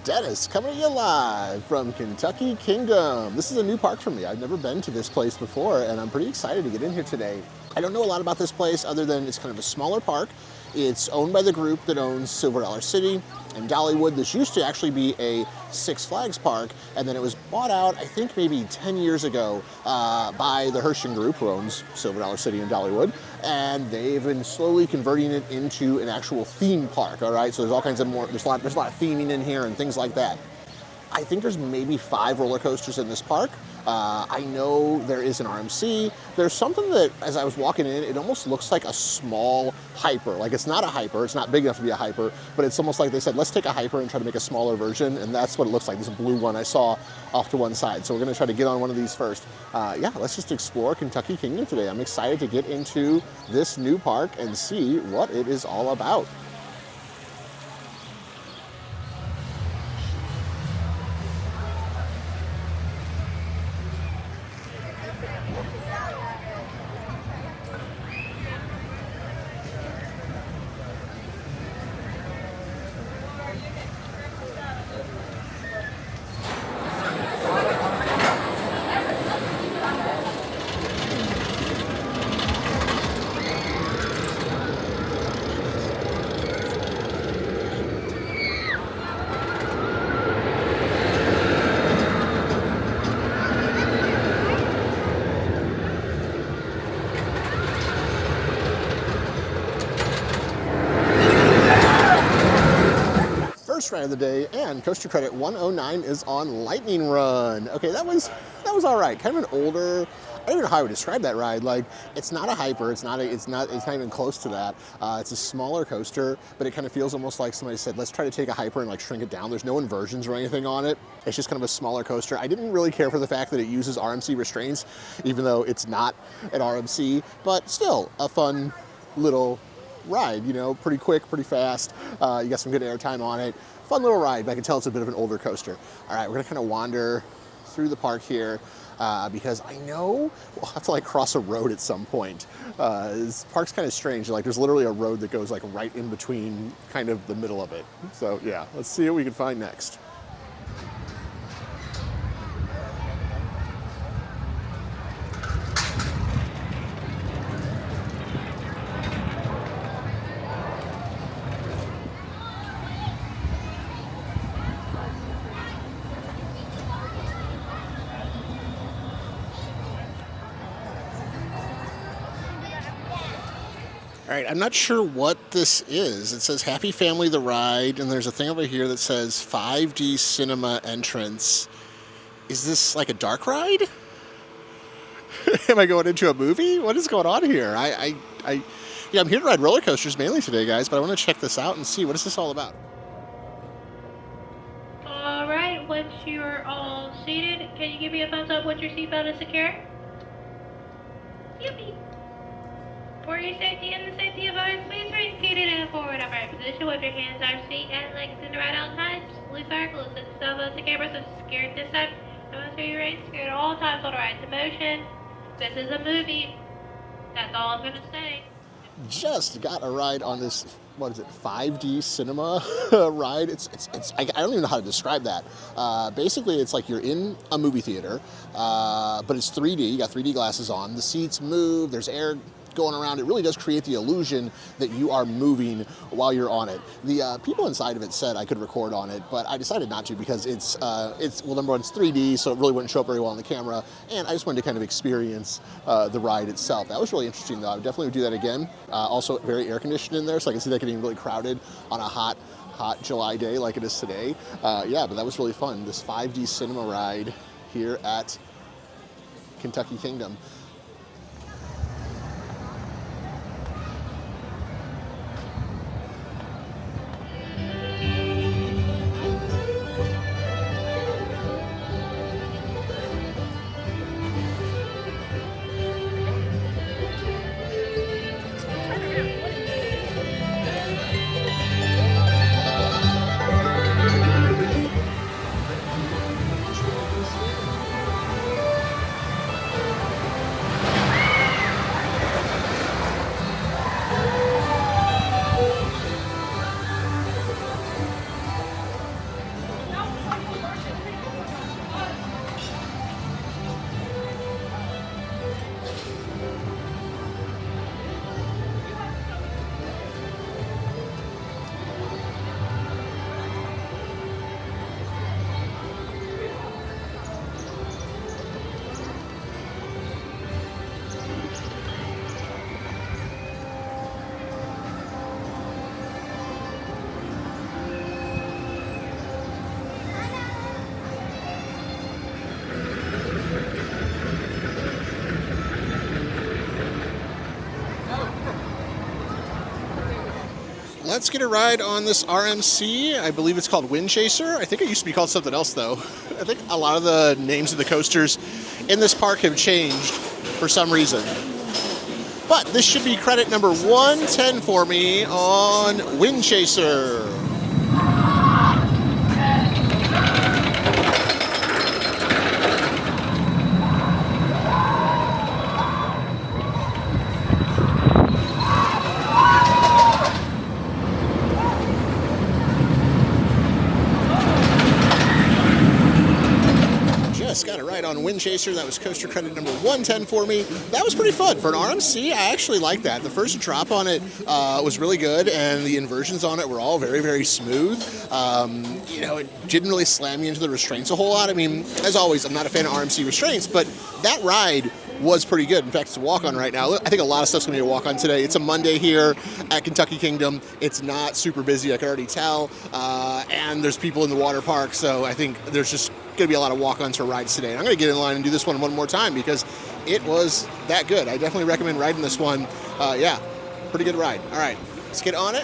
Dennis coming to you live from Kentucky Kingdom. This is a new park for me. I've never been to this place before, and I'm pretty excited to get in here today. I don't know a lot about this place other than it's kind of a smaller park. It's owned by the group that owns Silver Dollar City and Dollywood. This used to actually be a Six Flags park, and then it was bought out, I think maybe 10 years ago, by the Herschend Group, who owns Silver Dollar City and Dollywood, and they've been slowly converting it into an actual theme park, all right? So there's all kinds of there's a lot of theming in here and things like that. I think there's maybe 5 roller coasters in this park. I know there is an RMC. There's something that, as I was walking in, it almost looks like a small hyper. Like, it's not a hyper, it's not big enough to be a hyper, but it's almost like they said, let's take a hyper and try to make a smaller version, and that's what it looks like, this blue one I saw off to one side. So we're gonna try to get on one of these first. Yeah, let's just explore Kentucky Kingdom today. I'm excited to get into this new park and see what it is all about. Ride of the day, and coaster credit 109 is on Lightning Run. Okay, that was all right. Kind of an older, I don't even know how I would describe that ride. Like, it's not a hyper, it's not even close to that. It's a smaller coaster, but it kind of feels almost like somebody said, let's try to take a hyper and like shrink it down. There's no inversions or anything on it. It's just kind of a smaller coaster. I didn't really care for the fact that it uses RMC restraints, even though it's not an RMC, but still a fun little ride, you know, pretty quick, pretty fast. You got some good airtime on it. Fun little ride, but I can tell it's a bit of an older coaster. All right, we're gonna kind of wander through the park here because I know we'll have to like cross a road at some point. This park's kind of strange. Like, there's literally a road that goes like right in between kind of the middle of it. So yeah, let's see what we can find next. All right, I'm not sure what this is. It says Happy Family the Ride, and there's a thing over here that says 5D Cinema Entrance. Is this like a dark ride? Am I going into a movie? What is going on here? Yeah, I'm here to ride roller coasters mainly today, guys, but I want to check this out and see what is this all about. All right, once you're all seated, can you give me a thumbs up once your seatbelt is secure? Yippee! For your safety and the safety of others, please remain seated in a forward upright position with your hands on your feet and legs in the right all times. Please are close to the cell phones and cameras, so secured this side. And once you're ready, secured at all times on the right to motion. This is a movie. That's all I'm going to say. Just got a ride on this, what is it, 5D cinema ride. I don't even know how to describe that. Basically, it's like you're in a movie theater, but it's 3D. You got 3D glasses on. The seats move. There's air going around. It really does create the illusion that you are moving while you're on it. The people inside of it said I could record on it, but I decided not to because it's well, number one, it's 3D, so it really wouldn't show up very well on the camera, and I just wanted to kind of experience the ride itself. That was really interesting, though. I would definitely do that again. Also, very air conditioned in there, so I can see that getting really crowded on a hot July day like it is today. Yeah, but that was really fun. This 5D cinema ride here at Kentucky Kingdom. let's get a ride on this RMC. I believe it's called Wind Chaser. I think it used to be called something else, though. I think a lot of the names of the coasters in this park have changed for some reason. But this should be credit number 110 for me on Wind Chaser. Got a ride on Wind Chaser. That was coaster credit number 110 for me. That was pretty fun. For an RMC, I actually like that. The first drop on it was really good, and the inversions on it were all very, very smooth. You know, it didn't really slam me into the restraints a whole lot. I mean, as always, I'm not a fan of RMC restraints, but that ride was pretty good. In fact, it's a walk-on right now. I think a lot of stuff's going to be a walk-on today. It's a Monday here at Kentucky Kingdom. It's not super busy, I can already tell, and there's people in the water park, so I think there's just going to be a lot of walk-ons for rides today. And I'm going to get in line and do this one more time because it was that good. I definitely recommend riding this one. Yeah, pretty good ride. All right, let's get on it.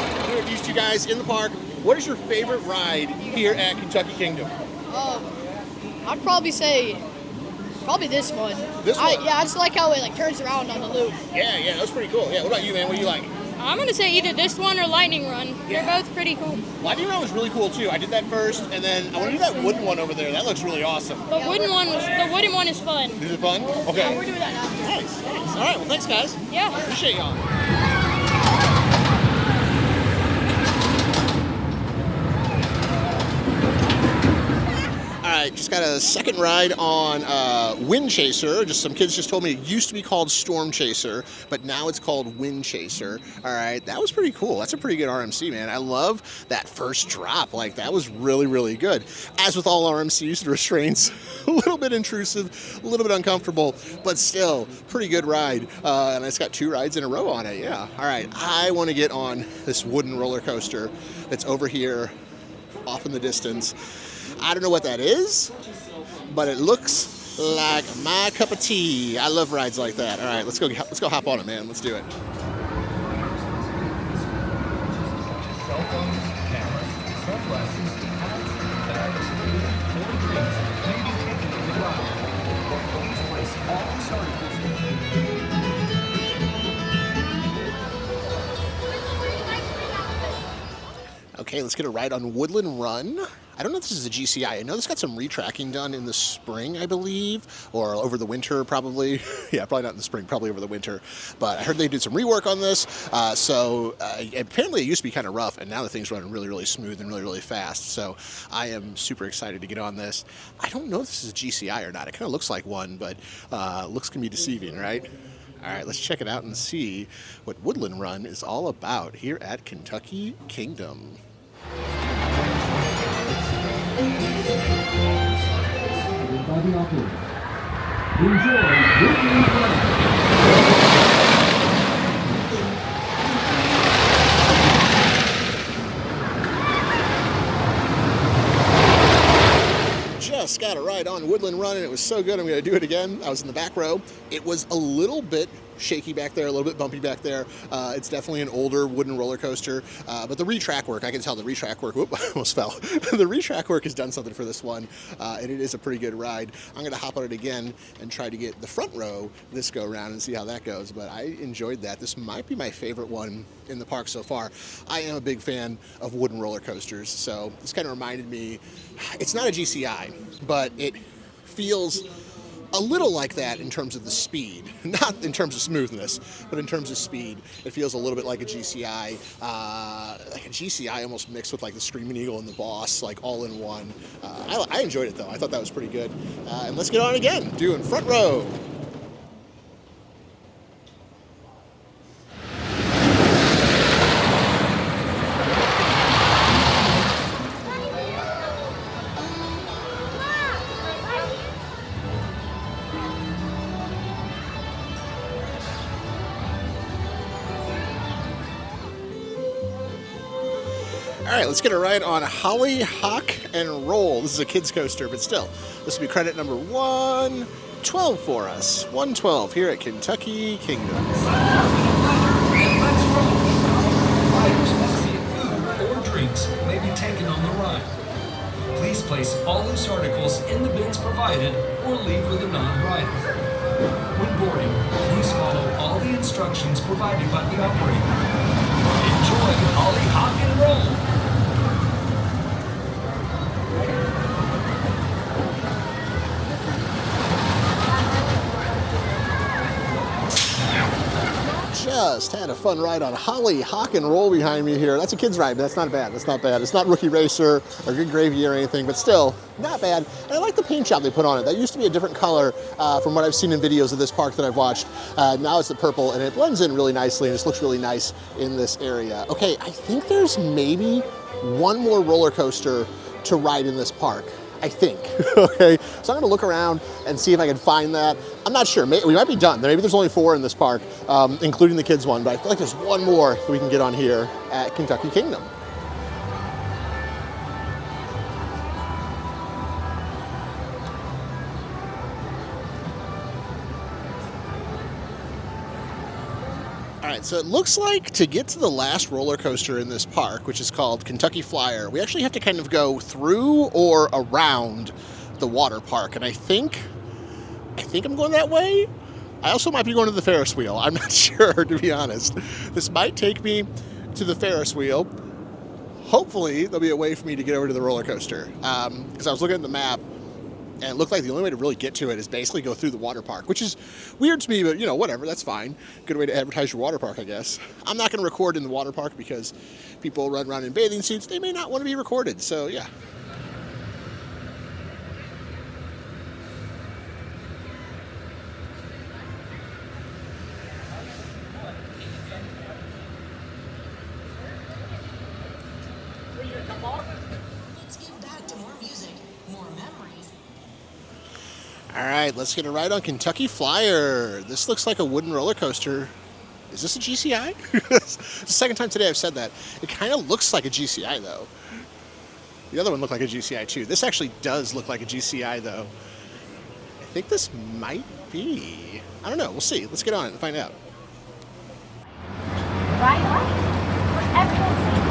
I'm going to introduce you guys in the park. What is your favorite ride here at Kentucky Kingdom? I'd probably say this one. This one? Yeah, I just like how it turns around on the loop. Yeah, that was pretty cool. Yeah, what about you, man? What do you like? I'm going to say either this one or Lightning Run. Yeah. They're both pretty cool. Lightning Run was really cool too. I did that first, and then I want to do that wooden one over there. That looks really awesome. The wooden one is fun. Is it fun? Okay. Yeah, we're doing that now. Nice. All right. Well, thanks, guys. Yeah. Appreciate y'all. All right, just got a second ride on Wind Chaser. Some kids just told me it used to be called Storm Chaser, but now it's called Wind Chaser. All right, that was pretty cool. That's a pretty good RMC, man. I love that first drop. Like, that was really, really good. As with all RMCs, the restraints, a little bit intrusive, a little bit uncomfortable, but still, pretty good ride. And it's got 2 rides in a row on it, yeah. All right, I want to get on this wooden roller coaster that's over here, off in the distance. I don't know what that is, but it looks like my cup of tea. I love rides like that. All right, let's go hop on it, man. Let's do it. Okay, let's get a ride on Woodland Run. I don't know if this is a GCI. I know this got some retracking done in the spring, I believe, or over the winter, probably. Yeah, probably not in the spring, probably over the winter. But I heard they did some rework on this. Apparently it used to be kind of rough, and now the thing's running really, really smooth and really, really fast. So I am super excited to get on this. I don't know if this is a GCI or not. It kind of looks like one, but looks can be deceiving, right? All right, let's check it out and see what Woodland Run is all about here at Kentucky Kingdom. By the operator. Enjoy Woodland Run. Just got a ride on Woodland Run, and it was so good I'm going to do it again. I was in the back row. It was a little bit shaky back there, a little bit bumpy back there. It's definitely an older wooden roller coaster, but the retrack work, I can tell the retrack work, whoop, I almost fell. The retrack work has done something for this one, and it is a pretty good ride. I'm going to hop on it again and try to get the front row this go around and see how that goes, but I enjoyed that. This might be my favorite one in the park so far. I am a big fan of wooden roller coasters, so this kind of reminded me, it's not a GCI, but it feels a little like that in terms of the speed, not in terms of smoothness, but in terms of speed. It feels a little bit like a GCI, almost mixed with like the Screaming Eagle and the Boss, like all in one. I enjoyed it though. I thought that was pretty good. And let's get on again, doing front row. All right, let's get a ride on Hollyhock Roll. This is a kid's coaster, but still, this will be credit number 1 12 for us. 112 here at Kentucky Kingdom. And let's roll. Riders must see food or drinks may be taken on the ride. Please place all loose articles in the bins provided or leave with a non-rider. When boarding, please follow all the instructions provided by the operator. Enjoy Hollyhock Roll. Just had a fun ride on Hollyhock Roll behind me here. That's a kid's ride, but that's not bad. That's not bad. It's not Rookie Racer or Good Gravy or anything, but still, not bad. And I like the paint job they put on it. That used to be a different color from what I've seen in videos of this park that I've watched. Now it's the purple, and it blends in really nicely, and it just looks really nice in this area. Okay, I think there's maybe one more roller coaster to ride in this park. I think, okay? So I'm gonna look around and see if I can find that. I'm not sure, we might be done. Maybe there's only 4 in this park, including the kids one, but I feel like there's one more that we can get on here at Kentucky Kingdom. All right, so it looks like to get to the last roller coaster in this park, which is called Kentucky Flyer, we actually have to kind of go through or around the water park. And I think I'm going that way. I also might be going to the Ferris wheel. I'm not sure, to be honest. This might take me to the Ferris wheel. Hopefully, there'll be a way for me to get over to the roller coaster. Because I was looking at the map, and it looked like the only way to really get to it is basically go through the water park, which is weird to me, but whatever, that's fine. Good way to advertise your water park, I guess. I'm not going to record in the water park because people run around in bathing suits. They may not want to be recorded, so yeah. Let's get back to more music, more memories. All right, let's get a ride on Kentucky Flyer. This looks like a wooden roller coaster. Is this a GCI? It's the second time today I've said that. It kind of looks like a GCI, though. The other one looked like a GCI, too. This actually does look like a GCI, though. I think this might be. I don't know. We'll see. Let's get on it and find out. Right on. For everyone's safety.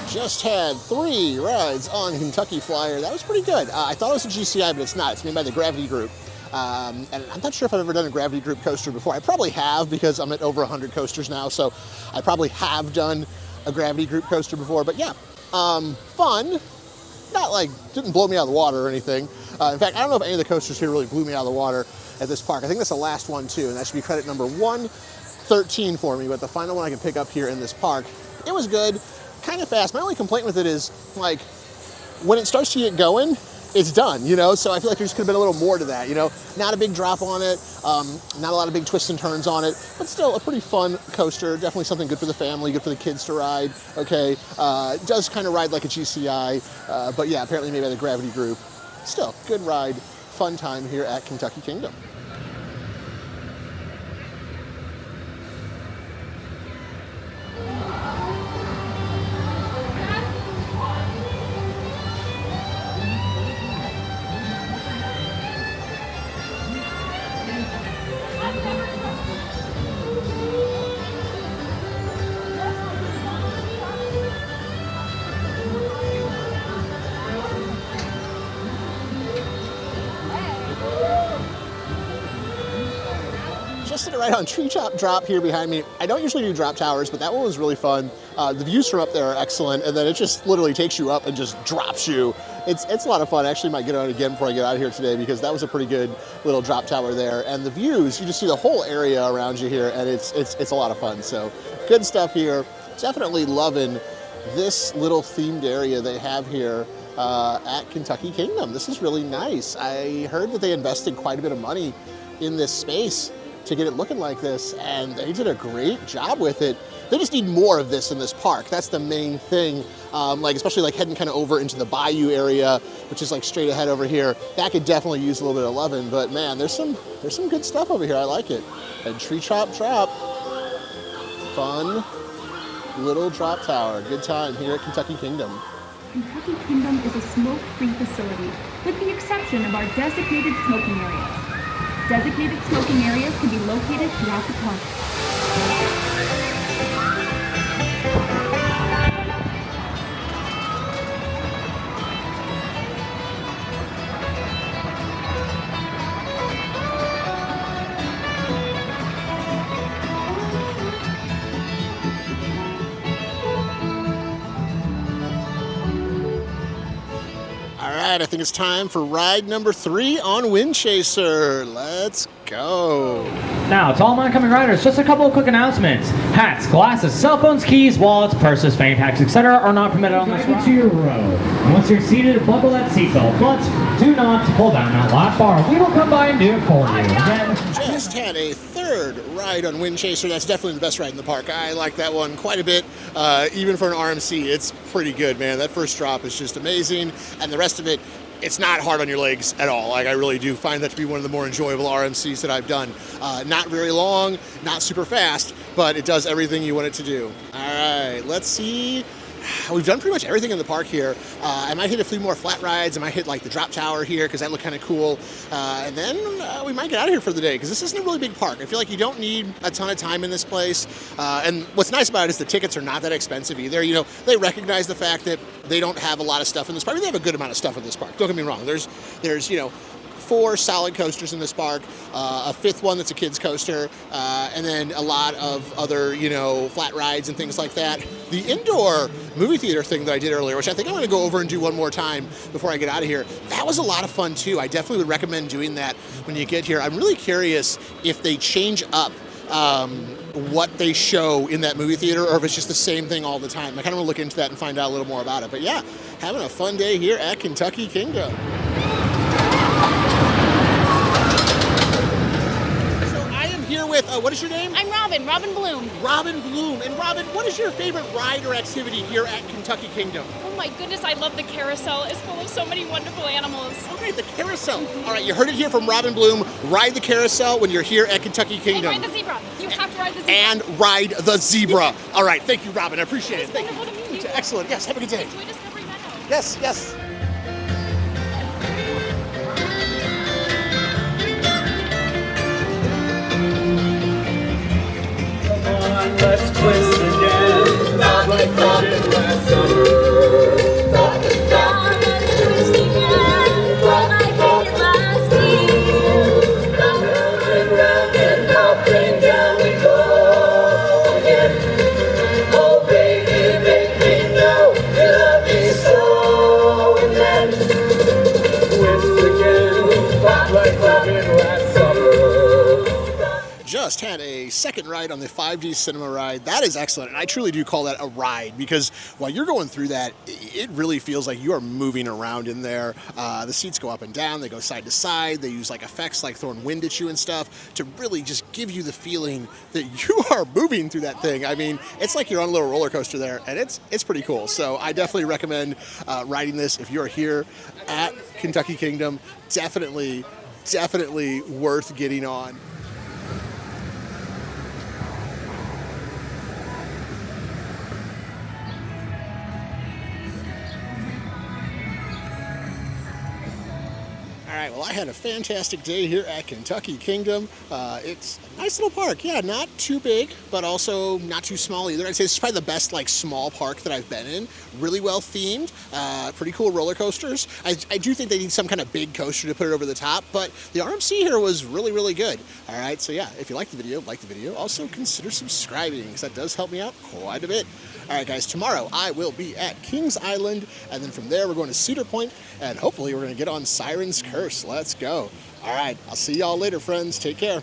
Just had 3 rides on Kentucky Flyer. That was pretty good. I thought it was a GCI, but it's not. It's made by the Gravity Group. And I'm not sure if I've ever done a Gravity Group coaster before. I probably have because I'm at over 100 coasters now, so I probably have done a Gravity Group coaster before. But yeah, fun. Not like, didn't blow me out of the water or anything. In fact, I don't know if any of the coasters here really blew me out of the water at this park. I think that's the last one too, and that should be credit number 113 for me, but the final one I can pick up here in this park. It was good. Kind of fast. My only complaint with it is, like, when it starts to get going, it's done, so I feel like there just could have been a little more to that, not a big drop on it, not a lot of big twists and turns on it, but still a pretty fun coaster. Definitely something good for the family, good for the kids to ride. Okay, it does kind of ride like a GCI, but yeah, apparently made by the Gravity Group. Still, good ride, fun time here at Kentucky Kingdom. Just did a ride on Treetop Drop here behind me. I don't usually do drop towers, but that one was really fun. The views from up there are excellent, and then it just literally takes you up and just drops you. It's a lot of fun. I actually might get on it again before I get out of here today because that was a pretty good little drop tower there. And the views, you just see the whole area around you here, and it's a lot of fun. So good stuff here. Definitely loving this little themed area they have here at Kentucky Kingdom. This is really nice. I heard that they invested quite a bit of money in this space to get it looking like this, and they did a great job with it. they just need more of this in this park. That's the main thing. Like especially like heading kind of over into the bayou area, which is like straight ahead over here. That could definitely use a little bit of loving, but man, there's some good stuff over here. I like it. And Treetop Drop, fun little drop tower. Good time here at Kentucky Kingdom. Kentucky Kingdom is a smoke-free facility, with the exception of our designated smoking areas. Designated smoking areas can be located throughout the park. All right, I think it's time for ride number 3 on Wind Chaser. Let's go. Now, to all my incoming riders, just a couple of quick announcements. Hats, glasses, cell phones, keys, wallets, purses, fanny packs, etc. are not permitted on this ride. To your row. Once you're seated, buckle that seatbelt, but do not pull down that lap bar. We will come by and do it for you. Again, Just had a 3rd ride on Wind Chaser. That's definitely the best ride in the park. I like that one quite a bit. Even for an RMC, it's pretty good, man. That first drop is just amazing, and the rest of it, it's not hard on your legs at all. Like, I really do find that to be one of the more enjoyable RMCs that I've done. Not very long, not super fast, but it does everything you want it to do. All right, let's see. We've done pretty much everything in the park here. I might hit a few more flat rides. I might hit like the drop tower here because that looked kind of cool. And then we might get out of here for the day because this isn't a really big park. I feel like you don't need a ton of time in this place. And what's nice about it is the tickets are not that expensive either. You know, they recognize the fact that they don't have a lot of stuff in this park. I mean, they have a good amount of stuff in this park. Don't get me wrong. There's you know, 4 solid coasters in this park, a 5th one that's a kids coaster, and then a lot of other, you know, flat rides and things like that. The indoor movie theater thing that I did earlier, which I think I'm gonna go over and do one more time before I get out of here, that was a lot of fun too. I definitely would recommend doing that when you get here. I'm really curious if they change up what they show in that movie theater or if it's just the same thing all the time. I kind of want to look into that and find out a little more about it. But yeah, having a fun day here at Kentucky Kingdom. Here with, what is your name? I'm Robin Bloom. Robin Bloom. And Robin, what is your favorite ride or activity here at Kentucky Kingdom? Oh my goodness, I love the carousel. It's full of so many wonderful animals. Okay, the carousel. All right, you heard it here from Robin Bloom. Ride the carousel when you're here at Kentucky Kingdom. And ride the zebra. You have to ride the zebra. And ride the zebra. All right, thank you, Robin. I appreciate it. Thank wonderful to meet you. Excellent. Yes, have a good day. Enjoy Discovery Meadow. Yes, yes. Let's twist again, not like that in last summer. Not the down, let's twist again, not like that last year. Round and up and down we go again. Oh baby, make me know you love me so. And then twist again, not like that in last summer. Just had a 2nd ride on the 5D cinema ride. That is excellent, and I truly do call that a ride because while you're going through that, it really feels like you are moving around in there. The seats go up and down, they go side to side, they use like effects like throwing wind at you and stuff to really just give you the feeling that you are moving through that thing. I mean, it's like you're on a little roller coaster there, and it's pretty cool. So I definitely recommend riding this if you're here at Kentucky Kingdom. Definitely worth getting on. All right, well, I had a fantastic day here at Kentucky Kingdom. It's a nice little park. Yeah, not too big, but also not too small either. I'd say it's probably the best like small park that I've been in. Really well themed, pretty cool roller coasters. I do think they need some kind of big coaster to put it over the top, but the RMC here was really good. All right, so yeah, if you like the video, also consider subscribing because that does help me out quite a bit. All right, guys, tomorrow I will be at Kings Island, and then from there we're going to Cedar Point, and hopefully we're going to get on Siren's Curse. Let's go. All right, I'll see y'all later, friends. Take care.